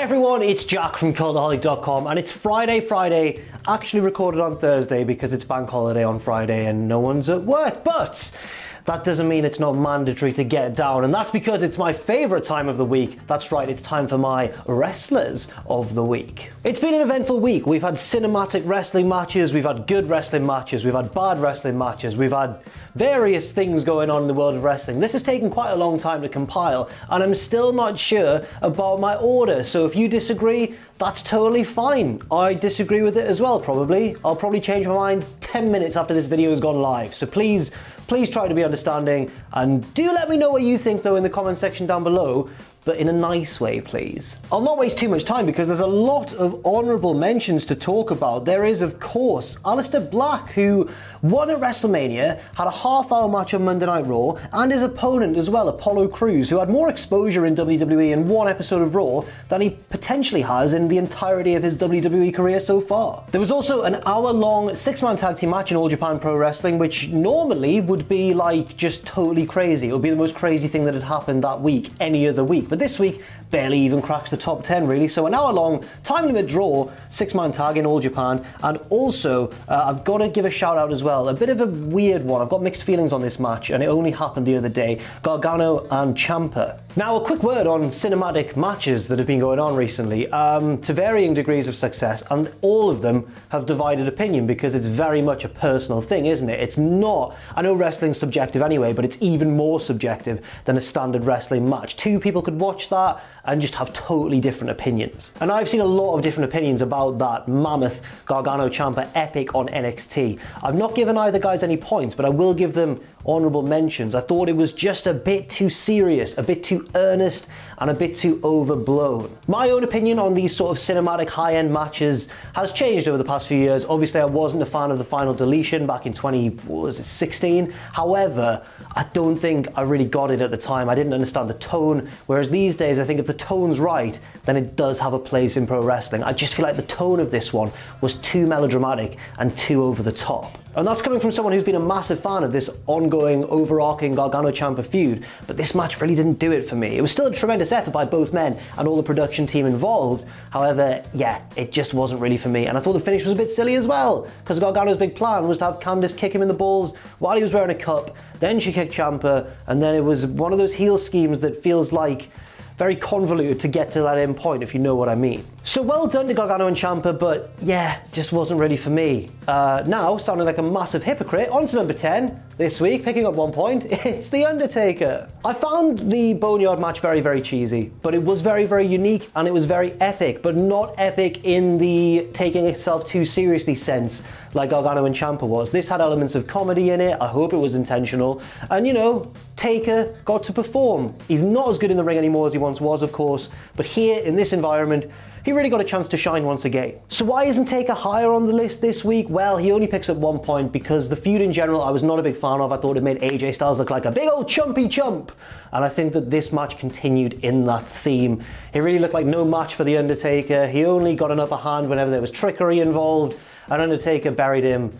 everyone, it's Jack from Cultaholic.com, and it's Friday, actually recorded on Thursday because it's bank holiday on Friday and no one's at work, but that doesn't mean it's not mandatory to get down, and that's because it's my favourite time of the week. That's right, it's time for my Wrestlers of the Week. It's been an eventful week. We've had cinematic wrestling matches, we've had good wrestling matches, we've had bad wrestling matches, we've had various things going on in the world of wrestling. This has taken quite a long time to compile, and I'm still not sure about my order, so if you disagree, that's totally fine. I disagree with it as well, probably. I'll probably change my mind 10 minutes after this video has gone live, so please try to be understanding, and do let me know what you think though in the comment section down below, but in a nice way, please. I'll not waste too much time because there's a lot of honourable mentions to talk about. There is, of course, Aleister Black, who won at WrestleMania, had a half-hour match on Monday Night Raw, and his opponent as well, Apollo Crews, who had more exposure in WWE in one episode of Raw than he potentially has in the entirety of his WWE career so far. There was also an hour-long six-man tag team match in All Japan Pro Wrestling, which normally would be like just totally crazy. It would be the most crazy thing that had happened that week, any other week. But this week, barely even cracks the top 10 really. So an hour-long, time-limit draw, six-man tag in All Japan. And also, I've got to give a shout-out as well. A bit of a weird one. I've got mixed feelings on this match, and it only happened the other day. Gargano and Champa. Now, a quick word on cinematic matches that have been going on recently, to varying degrees of success, and all of them have divided opinion because it's very much a personal thing, isn't it? It's not, I know wrestling's subjective anyway, but it's even more subjective than a standard wrestling match. Two people could watch that and just have totally different opinions. And I've seen a lot of different opinions about that mammoth Gargano Champa epic on NXT. I've not given either guys any points, but I will give them honourable mentions. I thought it was just a bit too serious, a bit too earnest, and a bit too overblown. My own opinion on these sort of cinematic high-end matches has changed over the past few years. Obviously, I wasn't a fan of the Final Deletion back in 2016. However, I don't think I really got it at the time. I didn't understand the tone, whereas these days, I think if the tone's right, then it does have a place in pro wrestling. I just feel like the tone of this one was too melodramatic and too over the top. And that's coming from someone who's been a massive fan of this ongoing, overarching Gargano-Ciampa feud, but this match really didn't do it for me. It was still a tremendous effort by both men and all the production team involved. However, yeah, it just wasn't really for me. And I thought the finish was a bit silly as well, because Gargano's big plan was to have Candice kick him in the balls while he was wearing a cup, then she kicked Ciampa, and then it was one of those heel schemes that feels like very convoluted to get to that end point, if you know what I mean. So well done to Gargano and Ciampa, but yeah, just wasn't really for me. Now, sounding like a massive hypocrite, on to number 10 this week, picking up 1 point, it's The Undertaker. I found the Boneyard match very, very cheesy, but it was very, very unique, and it was very epic, but not epic in the taking itself too seriously sense like Gargano and Ciampa was. This had elements of comedy in it, I hope it was intentional, and you know, Taker got to perform. He's not as good in the ring anymore as he once was, of course, but here, in this environment, he really got a chance to shine once again. So why isn't Taker higher on the list this week? Well, he only picks up 1 point because the feud in general I was not a big fan of. I thought it made AJ Styles look like a big old chumpy chump. And I think that this match continued in that theme. It really looked like no match for The Undertaker. He only got an upper hand whenever there was trickery involved, and Undertaker buried him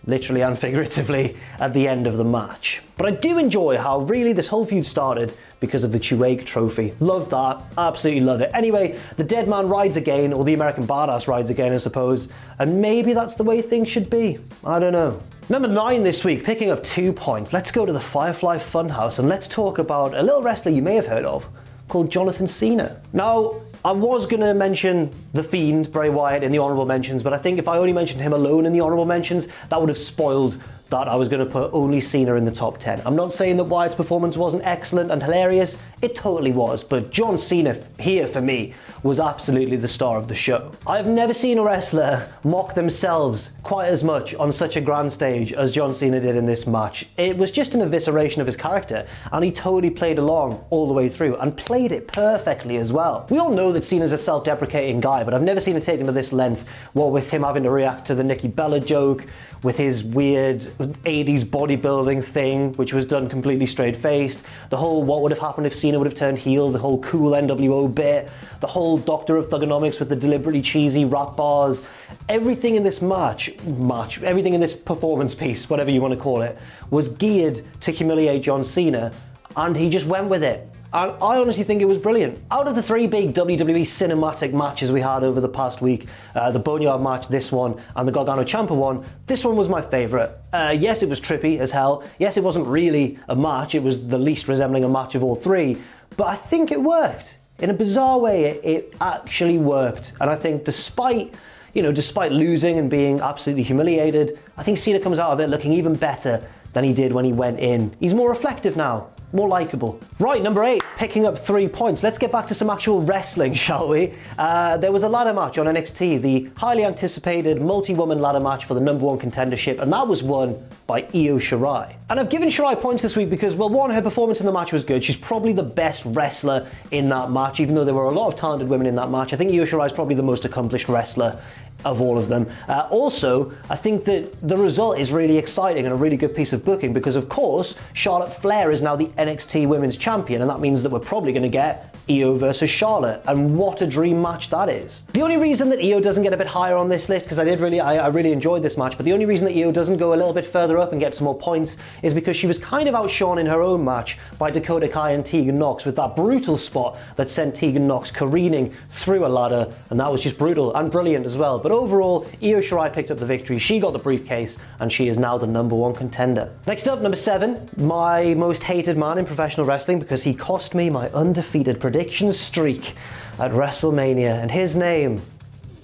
literally and figuratively at the end of the match. But I do enjoy how really this whole feud started because of the Chuake trophy. Love that, absolutely love it. Anyway, the dead man rides again, or the American Badass rides again, I suppose, and maybe that's the way things should be. I don't know. Number 9 this week, picking up 2 points. Let's go to the Firefly Funhouse and let's talk about a little wrestler you may have heard of called Jonathan Cena. Now, I was going to mention The Fiend, Bray Wyatt, in the honourable mentions, but I think if I only mentioned him alone in the honourable mentions, that would have spoiled that I was going to put only Cena in the top 10. I'm not saying that Wyatt's performance wasn't excellent and hilarious, it totally was, but John Cena here for me was absolutely the star of the show. I've never seen a wrestler mock themselves quite as much on such a grand stage as John Cena did in this match. It was just an evisceration of his character, and he totally played along all the way through and played it perfectly as well. We all know that Cena's a self-deprecating guy, but I've never seen it taken to this length, what with him having to react to the Nikki Bella joke, with his weird 80s bodybuilding thing, which was done completely straight-faced, the whole what would have happened if Cena would have turned heel, the whole cool NWO bit, the whole Doctor of Thugonomics with the deliberately cheesy rap bars, everything in this everything in this performance piece, whatever you want to call it, was geared to humiliate John Cena, and he just went with it. and I honestly think it was brilliant. Out of the three big WWE cinematic matches we had over the past week, the Boneyard match, this one, and the Gargano Champa one, this one was my favourite. Yes, it was trippy as hell. Yes, it wasn't really a match. It was the least resembling a match of all three, but I think it worked. In a bizarre way, it actually worked. And I think despite losing and being absolutely humiliated, I think Cena comes out of it looking even better than he did when he went in. He's more reflective now, more likeable. Right, number 8, picking up 3 points. Let's get back to some actual wrestling, shall we? There was a ladder match on NXT, the highly anticipated multi-woman ladder match for the #1 contendership, and that was won by Io Shirai. And I've given Shirai points this week because, well, one, her performance in the match was good. She's probably the best wrestler in that match, even though there were a lot of talented women in that match. I think Io Shirai is probably the most accomplished wrestler of all of them. Also, I think that the result is really exciting and a really good piece of booking because, of course, Charlotte Flair is now the NXT Women's Champion, and that means that we're probably going to get Io versus Charlotte, and what a dream match that is. The only reason that Io doesn't get a bit higher on this list, because I really enjoyed this match, but the only reason that Io doesn't go a little bit further up and get some more points is because she was kind of outshone in her own match by Dakota Kai and Tegan Nox with that brutal spot that sent Tegan Nox careening through a ladder, and that was just brutal and brilliant as well. But overall, Io Shirai picked up the victory, she got the briefcase, and she is now the #1 contender. Next up, number 7, my most hated man in professional wrestling because he cost me my undefeated prediction streak at WrestleMania, and his name,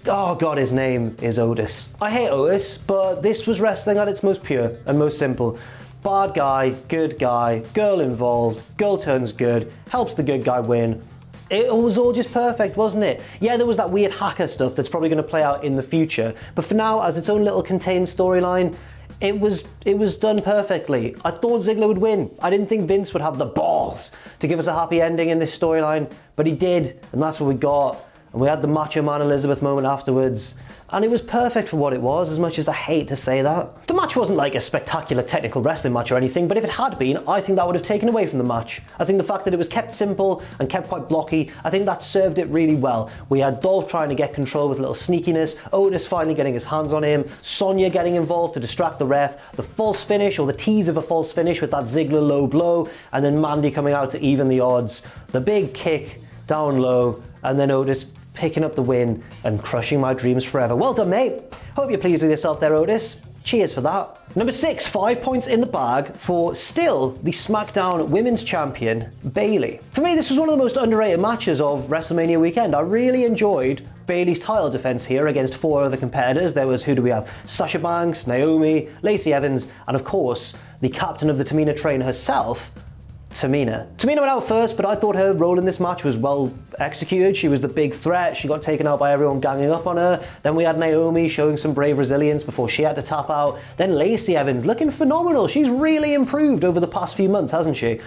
oh god, his name is Otis. I hate Otis, but this was wrestling at its most pure and most simple. Bad guy, good guy, girl involved, girl turns good, helps the good guy win. It was all just perfect, wasn't it? Yeah, there was that weird hacker stuff that's probably going to play out in the future, but for now, as its own little contained storyline, it was done perfectly. I thought Ziggler would win. I didn't think Vince would have the balls to give us a happy ending in this storyline, but he did, and that's what we got. And we had the Macho Man Elizabeth moment afterwards, and it was perfect for what it was, as much as I hate to say that. The match wasn't like a spectacular technical wrestling match or anything, but if it had been, I think that would have taken away from the match. I think the fact that it was kept simple and kept quite blocky, I think that served it really well. We had Dolph trying to get control with a little sneakiness, Otis finally getting his hands on him, Sonya getting involved to distract the ref, the false finish or the tease of a false finish with that Ziggler low blow, and then Mandy coming out to even the odds, the big kick down low, and then Otis picking up the win and crushing my dreams forever. Well done, mate. Hope you're pleased with yourself there, Otis. Cheers for that. Number 6, 5 points in the bag for still the SmackDown Women's Champion, Bayley. For me, this was one of the most underrated matches of WrestleMania weekend. I really enjoyed Bayley's title defense here against 4 other competitors. There was, who do we have? Sasha Banks, Naomi, Lacey Evans, and of course, the captain of the Tamina train herself, Tamina. Tamina went out first, but I thought her role in this match was well executed. She was the big threat. She got taken out by everyone ganging up on her. Then we had Naomi showing some brave resilience before she had to tap out. Then Lacey Evans looking phenomenal. She's really improved over the past few months, hasn't she?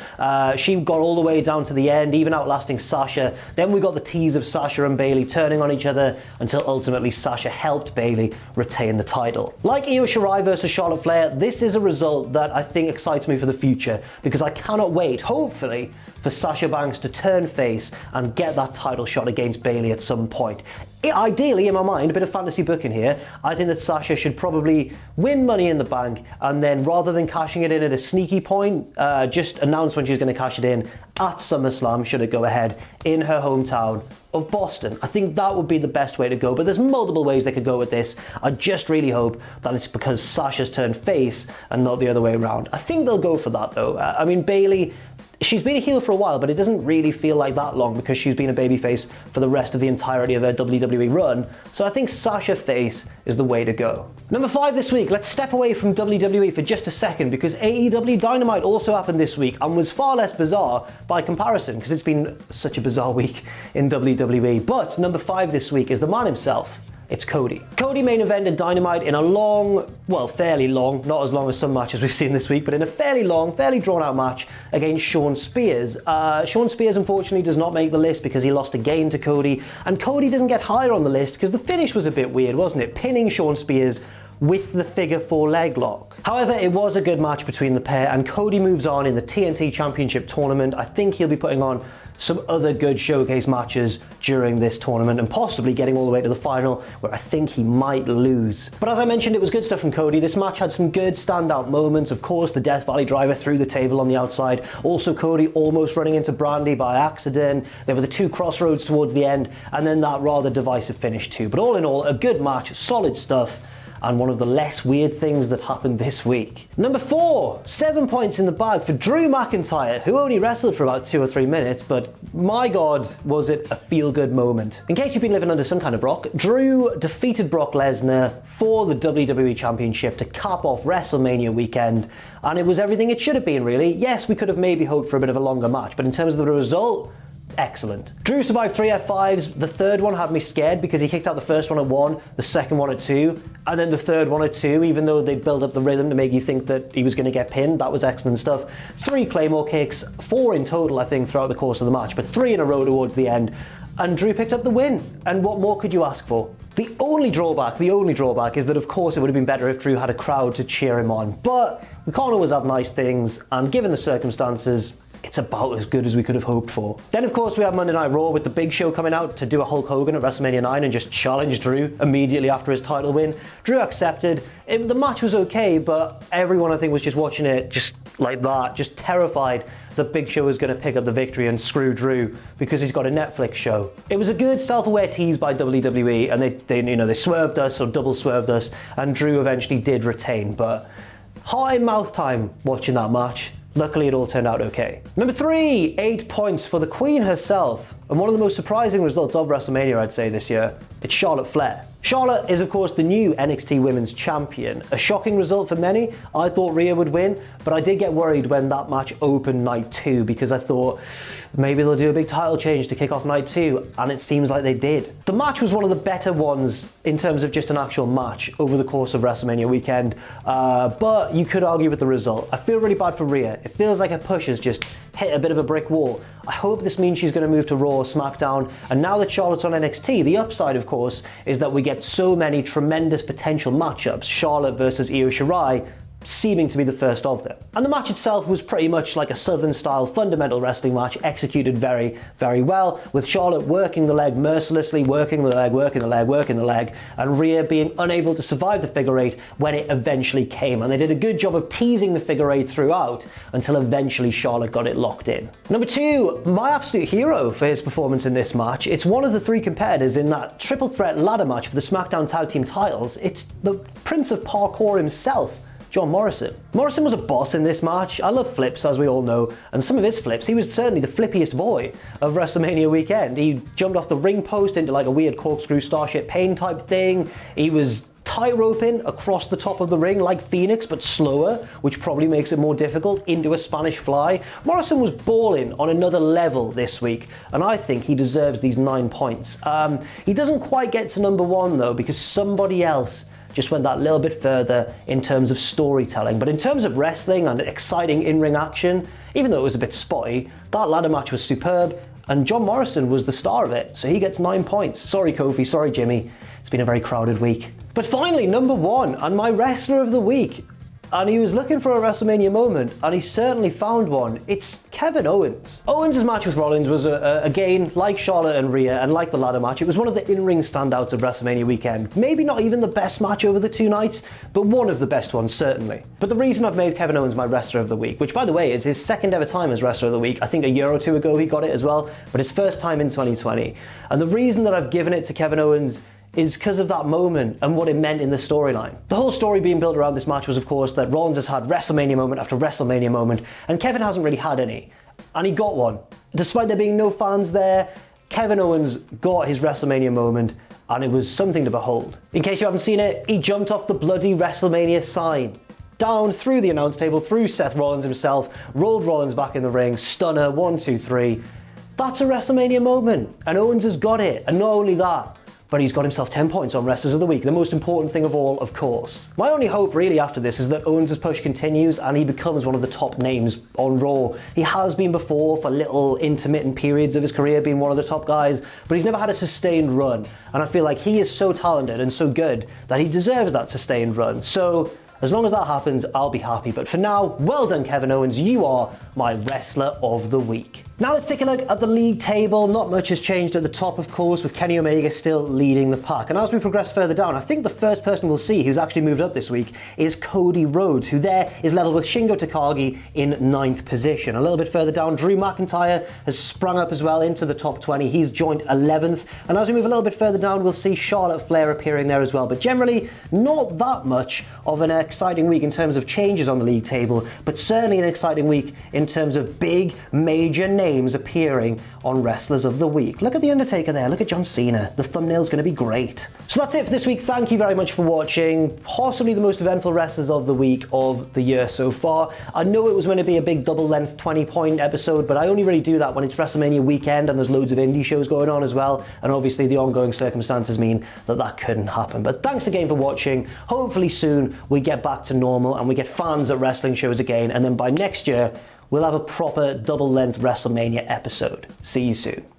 She got all the way down to the end, even outlasting Sasha. Then we got the tease of Sasha and Bayley turning on each other until ultimately Sasha helped Bayley retain the title. Like Io Shirai versus Charlotte Flair, this is a result that I think excites me for the future because I cannot wait, hopefully, for Sasha Banks to turn face and get that title shot against Bayley at some point. Ideally, in my mind, a bit of fantasy booking here, I think that Sasha should probably win Money in the Bank and then rather than cashing it in at a sneaky point, just announce when she's going to cash it in at SummerSlam, should it go ahead, in her hometown of Boston. I think that would be the best way to go, but there's multiple ways they could go with this. I just really hope that it's because Sasha's turned face and not the other way around. I think they'll go for that though. I mean, Bayley, she's been a heel for a while, but it doesn't really feel like that long because she's been a babyface for the rest of the entirety of her WWE run. So I think Sasha face is the way to go. Number 5 this week, let's step away from WWE for just a second because AEW Dynamite also happened this week and was far less bizarre by comparison because it's been such a bizarre week in WWE. But number 5 this week is the man himself. It's Cody. Cody main evented Dynamite in a long, well, fairly long, not as long as some matches we've seen this week, but in a fairly long, fairly drawn out match against Shawn Spears. Shawn Spears unfortunately does not make the list because he lost again to Cody, and Cody doesn't get higher on the list because the finish was a bit weird, wasn't it? Pinning Shawn Spears with the figure 4 leg lock. However, it was a good match between the pair, and Cody moves on in the TNT Championship tournament. I think he'll be putting on some other good showcase matches during this tournament and possibly getting all the way to the final, where I think he might lose. But as I mentioned, it was good stuff from Cody. This match had some good standout moments. Of course, the Death Valley driver through the table on the outside. Also Cody almost running into Brandy by accident. There were the 2 crossroads towards the end, and then that rather divisive finish too. But all in all, a good match, solid stuff, and one of the less weird things that happened this week. Number 4, 7 points in the bag for Drew McIntyre, who only wrestled for about 2 or 3 minutes, but my God, was it a feel-good moment. In case you've been living under some kind of rock, Drew defeated Brock Lesnar for the WWE Championship to cap off WrestleMania weekend, and it was everything it should have been, really. Yes, we could have maybe hoped for a bit of a longer match, but in terms of the result, excellent. Drew survived 3 F5s. The third one had me scared because he kicked out the first one at 1, the second one at 2, and then the third one at 2, even though they built up the rhythm to make you think that he was going to get pinned. That was excellent stuff. 3 Claymore kicks, 4 in total, I think, throughout the course of the match, but 3 in a row towards the end, and Drew picked up the win. And what more could you ask for? The only drawback is that, of course, it would have been better if Drew had a crowd to cheer him on, but we can't always have nice things, and given the circumstances, it's about as good as we could have hoped for. Then, of course, we have Monday Night Raw with the Big Show coming out to do a Hulk Hogan at WrestleMania 9 and just challenge Drew immediately after his title win. Drew accepted. The match was okay, but everyone, I think, was just watching it just like that, just terrified that Big Show was going to pick up the victory and screw Drew because he's got a Netflix show. It was a good self-aware tease by WWE, and they swerved us or double swerved us, and Drew eventually did retain, but heart in mouth time watching that match. Luckily, it all turned out okay. Number 3, 8 points for the Queen herself. And one of the most surprising results of WrestleMania, I'd say, this year, it's Charlotte Flair. Charlotte is, of course, the new NXT Women's Champion. A shocking result for many. I thought Rhea would win, but I did get worried when that match opened night 2 because I thought maybe they'll do a big title change to kick off night 2, and it seems like they did. The match was one of the better ones in terms of just an actual match over the course of WrestleMania weekend, but you could argue with the result. I feel really bad for Rhea. It feels like her push has just hit a bit of a brick wall. I hope this means she's going to move to Raw or SmackDown, and now that Charlotte's on NXT, the upside, of course, is that we get so many tremendous potential matchups, Charlotte versus Io Shirai seeming to be the first of them. And the match itself was pretty much like a Southern-style fundamental wrestling match, executed very, very well, with Charlotte working the leg mercilessly, working the leg, and Rhea being unable to survive the figure 8 when it eventually came. And they did a good job of teasing the figure 8 throughout until eventually Charlotte got it locked in. Number 2, my absolute hero for his performance in this match. It's one of the 3 competitors in that triple threat ladder match for the SmackDown Tag Team titles. It's the Prince of Parkour himself, John Morrison. Morrison was a boss in this match. I love flips, as we all know, and some of his flips, he was certainly the flippiest boy of WrestleMania weekend. He jumped off the ring post into like a weird corkscrew Starship Pain type thing. He was tightroping across the top of the ring like Phoenix, but slower, which probably makes it more difficult, into a Spanish fly. Morrison was balling on another level this week, and I think he deserves these 9 points. He doesn't quite get to number 1 though, because somebody else just went that little bit further in terms of storytelling. But in terms of wrestling and exciting in-ring action, even though it was a bit spotty, that ladder match was superb, and John Morrison was the star of it, so he gets 9 points. Sorry Kofi, sorry Jimmy, it's been a very crowded week. But finally, number 1, and my wrestler of the week, and he was looking for a WrestleMania moment, and he certainly found one. It's Kevin Owens. Owens' match with Rollins was, again, like Charlotte and Rhea, and like the ladder match, it was one of the in-ring standouts of WrestleMania weekend. Maybe not even the best match over the 2 nights, but one of the best ones, certainly. But the reason I've made Kevin Owens my wrestler of the week, which, by the way, is his 2nd ever time as wrestler of the week. I think a year or 2 ago he got it as well, but his first time in 2020. And the reason that I've given it to Kevin Owens is because of that moment and what it meant in the storyline. The whole story being built around this match was, of course, that Rollins has had WrestleMania moment after WrestleMania moment, and Kevin hasn't really had any. And he got one. Despite there being no fans there, Kevin Owens got his WrestleMania moment, and it was something to behold. In case you haven't seen it, he jumped off the bloody WrestleMania sign, down through the announce table, through Seth Rollins himself, rolled Rollins back in the ring, stunner, 1, 2, 3. That's a WrestleMania moment, and Owens has got it. And not only that, but he's got himself 10 points on Wrestlers of the Week, the most important thing of all, of course. My only hope really after this is that Owens' push continues and he becomes one of the top names on Raw. He has been before for little intermittent periods of his career being one of the top guys, but he's never had a sustained run. And I feel like he is so talented and so good that he deserves that sustained run. So as long as that happens, I'll be happy. But for now, well done, Kevin Owens. You are my Wrestler of the Week. Now let's take a look at the league table. Not much has changed at the top, of course, with Kenny Omega still leading the pack. And as we progress further down, I think the first person we'll see who's actually moved up this week is Cody Rhodes, who there is level with Shingo Takagi in 9th position. A little bit further down, Drew McIntyre has sprung up as well into the top 20. He's joined 11th. And as we move a little bit further down, we'll see Charlotte Flair appearing there as well. But generally, not that much of an exciting week in terms of changes on the league table, but certainly an exciting week in terms of big, major names appearing on Wrestlers of the Week. Look at The Undertaker there, look at John Cena. The thumbnail's going to be great. So that's it for this week. Thank you very much for watching. Possibly the most eventful Wrestlers of the Week of the year so far. I know it was going to be a big double-length 20-point episode, but I only really do that when it's WrestleMania weekend and there's loads of indie shows going on as well, and obviously the ongoing circumstances mean that that couldn't happen. But thanks again for watching. Hopefully soon we get back to normal and we get fans at wrestling shows again, and then by next year we'll have a proper double-length WrestleMania episode. See you soon.